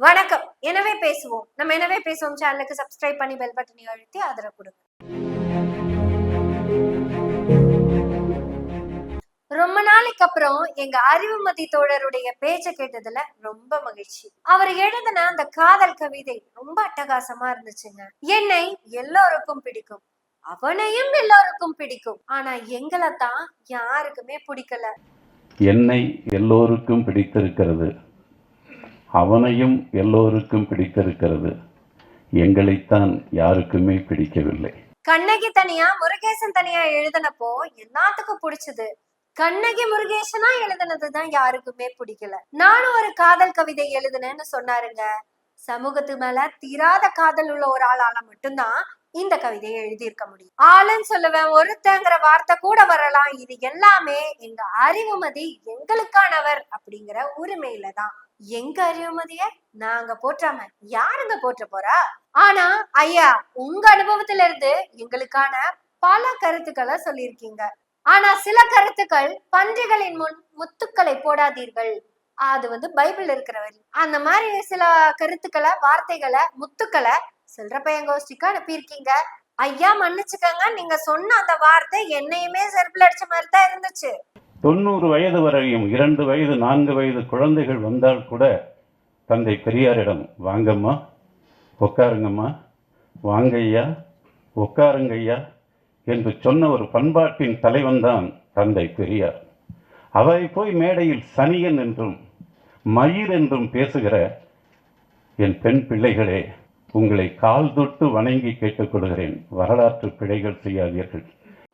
வணக்கம். எனவே பேசுவோம். நம்ம எனவே பேசுவோம் சேனலுக்கு சப்ஸ்கிரைப் பண்ணி பெல் பட்டனை அழுத்தி ஆதரவு கொடுங்க. ரொம்ப நாளைக்கு அப்புறம் எங்க அறிவுமதி தோழருடைய பேச்ச கேட்டதுல ரொம்ப மகிழ்ச்சி. அவர் எழுதின அந்த காதல் கவிதை ரொம்ப அட்டகாசமா இருந்துச்சுங்க. என்னை எல்லோருக்கும் பிடிக்கும், அவனையும் எல்லோருக்கும் பிடிக்கும், ஆனா எங்களைத்தான் யாருக்குமே பிடிக்கல. என்னை எல்லோருக்கும் பிடித்திருக்கிறது, அவனையும் எல்லோருக்கும் பிடித்திருக்கிறது, எங்களைத்தான் யாருக்குமே பிடிக்கவில்லை. கண்ணகி தனியா முருகேசன் தனியா எழுதினப்போ எல்லாத்துக்கும் பிடிச்சது. கண்ணகி முருகேசனா எழுதுனதுதான் யாருக்குமே பிடிக்கல. நானும் ஒரு காதல் கவிதை எழுதுனேன்னு சொன்னாருங்க. சமூகத்து மேல தீராத காதல் உள்ள ஒரு ஆளால மட்டும்தான் இந்த கவிதையை எழுதியிருக்க முடியும். ஆளுன்னு சொல்லுவேன், ஒருத்தங்கிற வார்த்தை கூட வரலாம். இது எல்லாமே எங்க அறிவுமதி எங்களுக்கானவர் அப்படிங்கிற உரிமையில தான். எங்க அறிவுமதிய நாங்க போற்றாம யாருங்க போற்ற போறா? ஆனா ஐயா, உங்க அனுபவத்துல இருந்து எங்களுக்கான பல கருத்துக்களை சொல்லியிருக்கீங்க. ஆனா சில கருத்துக்கள், பன்றிகளின் முன் முத்துக்களை போடாதீர்கள், அது பைபிள் இருக்கிற வரி. அந்த மாதிரி சில கருத்துக்களை, வார்த்தைகளை, முத்துக்களை சில்லறப்பையங்கோஷ்டிக்கு அனுப்பியிருக்கீங்க. ஐயா மன்னிச்சுக்கங்க, நீங்க சொன்ன அந்த வார்த்தை என்னையுமே செருப்புல அடிச்ச மாதிரி தான் இருந்துச்சு. 90 வயது வரையும் 2 வயது 4 வயது குழந்தைகள் வந்தால் கூட தந்தை பெரியாரிடம் வாங்கம்மா, உட்காருங்கம்மா, வாங்கய்யா, உட்காருங்கய்யா என்று சொன்ன ஒரு பண்பாட்டின் தலைவன்தான் தந்தை பெரியார். அவரை போய் மேடையில் சனியன் என்றும் மயிர் என்றும் பேசுகிற என் பெண் பிள்ளைகளே, உங்களை கால் தொட்டு வணங்கி கேட்டுக்கொள்கிறேன், வரலாற்று பிழைகள் செய்யாதீர்கள்.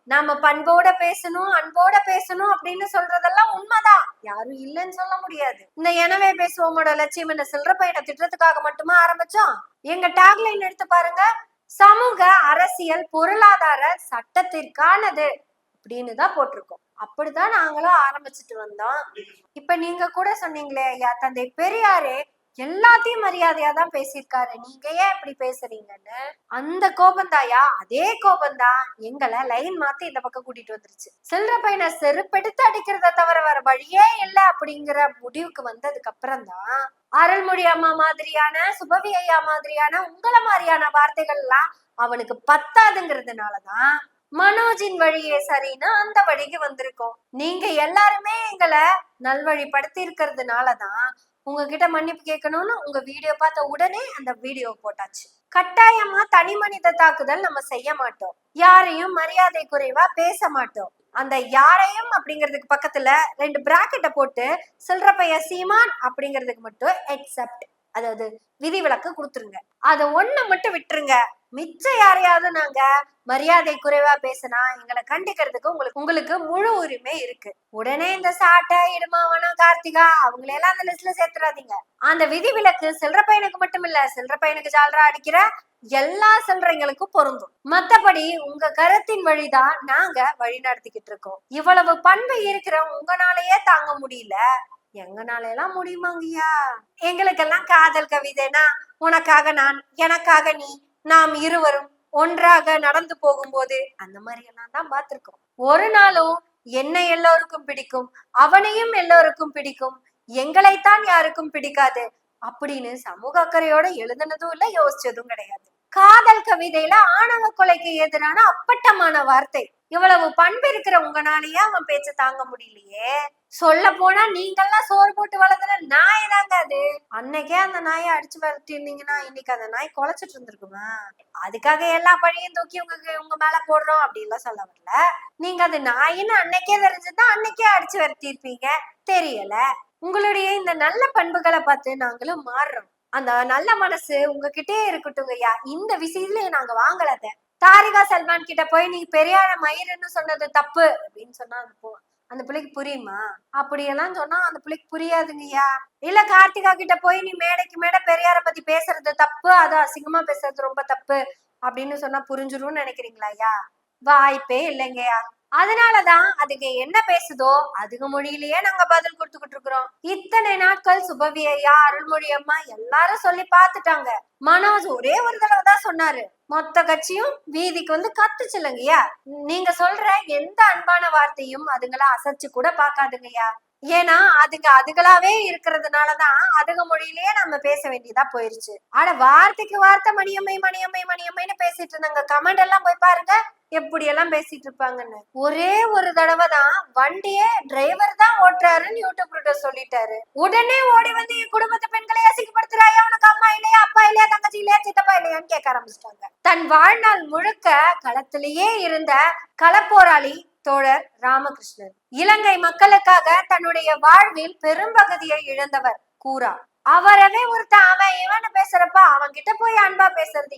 நாம பண்போட பேசணும், அன்போட பேசணும் அப்படின்னு சொல்றதெல்லாம் உண்மைதான், யாரும் இல்லைன்னு சொல்ல முடியாது. இந்த எனவே பேசுவோமோட லட்சியம் என்ன சில்லற பையனை திட்டத்துக்காக மட்டுமா ஆரம்பிச்சோம்? எங்க டாக்லைன் எடுத்து பாருங்க, சமூக அரசியல் பொருளாதார சட்டத்திற்கானது அப்படின்னு தான் போட்டிருக்கோம். அப்படிதான் நாங்களும் ஆரம்பிச்சுட்டு வந்தோம். இப்ப நீங்க கூட சொன்னீங்களே ஐயா, தந்தை பெரியாரே எல்லாத்தையும் மரியாதையா தான் பேசியிருக்காரு, நீங்க ஏன் இப்படி பேசுறீங்கன்னு. அந்த கோபந்தாயா, அதே கோபந்தான் எங்களை லைன் மாத்தி இந்த பக்கம் கூட்டிட்டு வந்துருச்சு. சில்லற பையனை செருப்பெடுத்து அடிக்கிறத தவிர வேற வழியே இல்லை அப்படிங்கிற முடிவுக்கு வந்ததுக்கு அப்புறம் தான் அருள்மொழி அம்மா மாதிரியான, சுபவி ஐயா மாதிரியான, உங்களை மாதிரியான வார்த்தைகள் எல்லாம் அவனுக்கு பத்தாதுங்கிறதுனாலதான் மனோஜின் வழியே சரின்னு அந்த வழிக்கு வந்திருக்கோம். நீங்க எல்லாருமே எங்களை நல்வழிப்படுத்தி இருக்கிறதுனாலதான் உங்ககிட்ட மன்னிப்பு கேட்கணும்னு உங்க வீடியோ பார்த்த உடனே அந்த வீடியோ போட்டாச்சு. கட்டாயமா தனி மனித தாக்குதல் நம்ம செய்ய மாட்டோம், யாரையும் மரியாதை குறைவா பேச மாட்டோம். அந்த யாரையும் அப்படிங்கிறதுக்கு பக்கத்துல 2 பிராக்கெட்டை போட்டு சில்லற பைய சீமான் அப்படிங்கிறதுக்கு மட்டும் எக்ஸப்ட், அதாவது விதிவிலக்கு கொடுத்துருங்க. அதை ஒண்ணு மட்டும் விட்டுருங்க. மிச்சம் யாரையாவது நாங்க மரியாதை குறைவா பேசினா எங்களை கண்டிக்கிறதுக்கு உங்களுக்கு முழு உரிமை இருக்கு. உடனே இந்த சாட்டை, இடுமாவனம், கார்த்திகா அவங்களையெல்லாம் அந்த லிஸ்ட்ல சேர்த்துறாதீங்க. அந்த விதிவிலக்கு சில்லற பையனுக்கு மட்டும் இல்ல, சில்லற பையனுக்கு ஜாலரா அடிக்கிற எல்லா சில்லறைங்களுக்கும் பொருந்தும். மத்தபடி உங்க கருத்தின் வழிதான் நாங்க வழி நடத்திக்கிட்டு இருக்கோம். இவ்வளவு பண்பு இருக்கிற உங்களாலேயே தாங்க முடியல, எங்கனால எல்லாம் முடியுமாங்கய்யா? எங்களுக்கெல்லாம் காதல் கவிதைனா உனக்காக நான், எனக்காக நீ, நாம் இருவரும் ஒன்றாக நடந்து போகும்போது அந்த மாதிரி எல்லாம் தான் பார்த்திருக்கோம். ஒரு நாளும் என்னை எல்லோருக்கும் பிடிக்கும், அவனையும் எல்லோருக்கும் பிடிக்கும், எங்களைத்தான் யாருக்கும் பிடிக்காது அப்படின்னு சமூக அக்கறையோட எழுதுனதும் இல்ல, யோசிச்சதும் கிடையாது. காதல் கவிதையில ஆணவ கொலைக்கு எதிரான அப்பட்டமான வார்த்தை. இவ்வளவு பண்பு இருக்கிற உங்கனாலேயே அவன் பேச்ச தாங்க முடியலையே. சொல்ல போனா நீங்கெல்லாம் சோறு போட்டு வளர்த்துன நாய் தாங்க அது. அன்னைக்கே அந்த நாயை அடிச்சு வளர்த்தி இருந்தீங்கன்னா இன்னைக்கு அந்த நாய் குலைச்சிட்டு இருந்திருக்குமா? அதுக்காக எல்லா பழியும் தூக்கி உங்க மேல போடுறோம் அப்படின்லாம் சொல்ல வரல. நீங்க அது நாயின்னு அன்னைக்கே தெரிஞ்சுதான் அன்னைக்கே அடிச்சு வரட்டி இருப்பீங்க, தெரியல. உங்களுடைய இந்த நல்ல பண்புகளை பார்த்து நாங்களும் மாறுறோம். அந்த நல்ல மனசு உங்ககிட்டே இருக்கட்டும்ங்கய்யா. இந்த விஷயத்துல நாங்க வாங்கலத. தாரிகா சல்மான் கிட்ட போய் நீ பெரியார மயிருன்னு சொன்னது தப்பு அப்படின்னு சொன்னா அந்த பிள்ளைக்கு புரியுமா? அப்படியெல்லாம் சொன்னா அந்த பிள்ளைக்கு புரியாதுங்கய்யா. இல்ல கார்த்திகா கிட்ட போய் நீ மேடைக்கு மேடை பெரியார பத்தி பேசுறது தப்பு, அது அசிங்கமா பேசுறது ரொம்ப தப்பு அப்படின்னு சொன்னா புரிஞ்சிரும்னு நினைக்கிறீங்களா ஐயா? வாய்ப்பே இல்லைங்கய்யா. அதனாலதான் அதுக்கு என்ன பேசுதோ அதுக்கு மொழியிலேயே நாங்க பதில் கொடுத்துக்கிட்டு இருக்கிறோம். இத்தனை நாட்கள் சுபவி ஐயா, அருள்மொழி அம்மா எல்லாரும் சொல்லி பார்த்துட்டாங்க. மனோஜ் ஒரே ஒரு தடவை தான் சொன்னாரு, மொத்த கட்சியும் வீதிக்கு வந்து கத்துச்சுலங்கய்யா. நீங்க சொல்ற எந்த அன்பான வார்த்தையும் அதுங்களை அசைச்சு கூட பாக்காதுங்கய்யா. ஏன்னா அதுகளாவே இருக்கிறதுனாலதான் அதுக மொழியிலேயே நம்ம பேச வேண்டியதா போயிருச்சு. ஆனா வார்த்தைக்கு வார்த்தை மணியம்மை மணியம்மை மணியம்மைன்னு பேசிட்டு இருந்தாங்க. கமெண்ட் எல்லாம் போய் பாருங்க எப்படி எல்லாம் பேசிட்டு இருப்பாங்கன்னு. ஒரே ஒரு தடவை தான் வண்டியே டிரைவர் தான் ஓட்டுறாருன்னு யூடியூப்ல சொல்லிட்டாரு. உடனே ஓடி வந்து என் குடும்பத்து பெண்களை அசிங்கப்படுத்துறாயா, உனக்கு அம்மா இல்லையா, அப்பா இல்லையா, தங்கச்சி இல்லையா, சித்தப்பா இல்லையான்னு கேட்க ஆரம்பிச்சிட்டாங்க. தன் வாழ்நாள் முழுக்க களத்திலேயே இருந்த களப்போராளி தோழர் ராமகிருஷ்ணன் இலங்கை மக்களுக்காக தன்னுடைய வாழ்வில் பெரும்பகுதியை இழந்தவர் கூரா. அவரவே அவன் இவன்னு பேசுறப்ப அவன் கிட்ட போய் அன்பா பேசுறது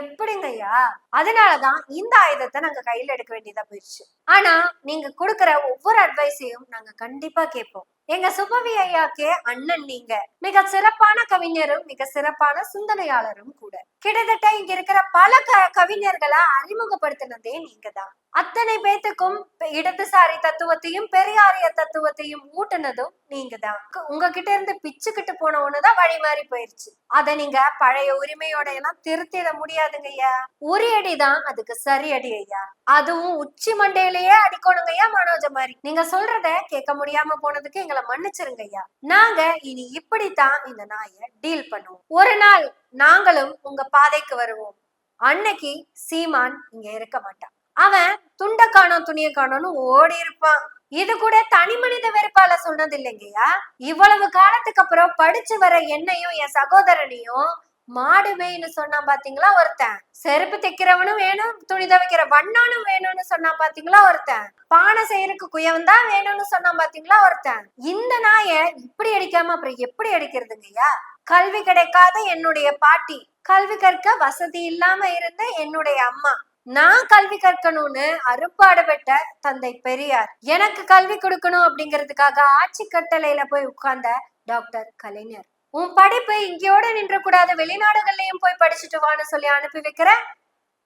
எப்படிங்கய்யா? அதனாலதான் இந்த ஆயுதத்தை நாங்க கையில எடுக்க வேண்டியதா போயிடுச்சு. ஆனா நீங்க கொடுக்கற ஒவ்வொரு அட்வைஸையும் நாங்க கண்டிப்பா கேட்போம். எங்க சுபவி ஐயாக்கே அண்ணன் நீங்க. மிக சிறப்பான கவிஞரும் மிக சிறப்பான சிந்தனையாளரும் கூட. கிட்டத்தட்ட இங்க இருக்கிற பல கவிஞர்களை அறிமுகப்படுத்தினதே நீங்க தான். அத்தனை பேத்துக்கும் இடதுசாரி தத்துவத்தையும் பெரியாரிய தத்துவத்தையும் ஊட்டுனதும் நீங்க தான். உங்ககிட்ட இருந்து பிச்சுக்கிட்டு போன ஒண்ணுதான் வழி மாறி போயிருச்சு. அத நீங்க பழைய உரிமையோட எல்லாம் திருத்திட முடியாதுங்க ஐயா. உரி அடிதான் அதுக்கு சரி அடி ஐயா. அதுவும் உச்சி மண்டையிலேயே அடிக்கணுங்க ஐயா. மனோஜ மாதிரி நீங்க சொல்றத கேட்க முடியாம போனதுக்கு எங்களை மன்னிச்சிருங்க ஐயா. நாங்க இனி இப்படித்தான் இந்த நாயை டீல் பண்ணுவோம். ஒரு நாள் நாங்களும் உங்க பாதைக்கு வருவோம். அன்னைக்கு சீமான் இங்க இருக்க மாட்டான். அவன் துண்ட காணோம் துணிய காணோம்னு ஓடி இருப்பான். இது கூட தனி மனித வெறுப்பால சொன்னது இல்லைங்கய்யா. இவ்வளவு காலத்துக்கு அப்புறம் படிச்சு வர என்னையும் என் சகோதரனையும் மாடு மேய்னு சொன்னா பாத்தீங்களா ஒருத்தன். செருப்பு தைக்கிறவனும் வேணும், துணி துவைக்கிற வண்ணானும் வேணும்னு சொன்னா பாத்தீங்களா ஒருத்தன். பானை செய்யறதுக்கு குயவன் தான் வேணும்னு சொன்னா பாத்தீங்களா ஒருத்தன். இந்த நாய இப்படி அடிக்காம அப்புறம் எப்படி அடிக்கிறதுங்கய்யா? கல்வி கிடைக்காத என்னுடைய பாட்டி, கல்வி கற்க வசதி இல்லாம இருந்த என்னுடைய அம்மா, நான் கல்வி கற்கணும்னு அறுப்பாடுபட்ட தந்தை பெரியார், எனக்கு கல்வி கொடுக்கணும் அப்படிங்கிறதுக்காக ஆட்சி கட்டளையில போய் உட்கார்ந்த டாக்டர் கலைஞர், உன் படிப்பு இங்கேயோட நின்ற கூடாது, வெளிநாடுகள்லயும் போய் படிச்சுட்டு வான்னு சொல்லி அனுப்பி வைக்கிற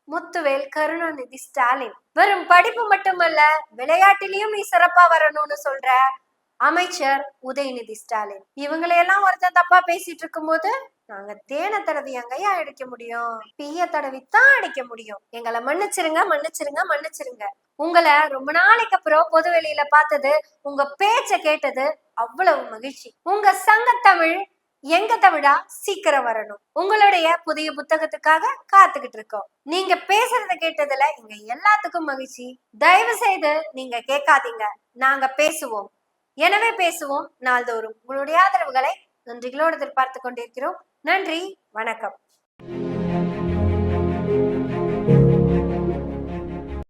முத்துவேல் கருணாநிதி ஸ்டாலின், வெறும் படிப்பு மட்டுமல்ல விளையாட்டிலையும் நீ சிறப்பா வரணும்னு சொல்ற அமைச்சர் உதயநிதி ஸ்டாலின், இவங்களையெல்லாம் ஒருத்தன் தப்பா பேசிட்டு இருக்கும் போது நாங்க தேனை தடவி எங்கயா அடிக்க முடியும்? பீய தடவித்தான் அடிக்க முடியும். எங்களை மன்னிச்சிருங்க மன்னிச்சிருங்க மன்னிச்சிருங்க. உங்களை ரொம்ப நாளைக்கு அப்புறம் பொது வெளியில பார்த்தது, உங்க பேச்ச கேட்டது அவ்வளவு மகிழ்ச்சி. உங்க சங்கத்தமிழ் எங்க தமிழா சீக்கிரம் வரணும். உங்களுடைய புதிய புத்தகத்துக்காக காத்துக்கிட்டு இருக்கோம். நீங்க பேசுறத கேட்டதுல இங்க எல்லாத்துக்கும் மகிழ்ச்சி. தயவு செய்து நீங்க கேட்காதீங்க, நாங்க பேசுவோம். எனவே பேசுவோம் நாள்தோறும். உங்களுடைய ஆதரவுகளை நன்றிகளோடு எதிர்பார்த்து கொண்டிருக்கிறோம். நன்றி, வணக்கம்.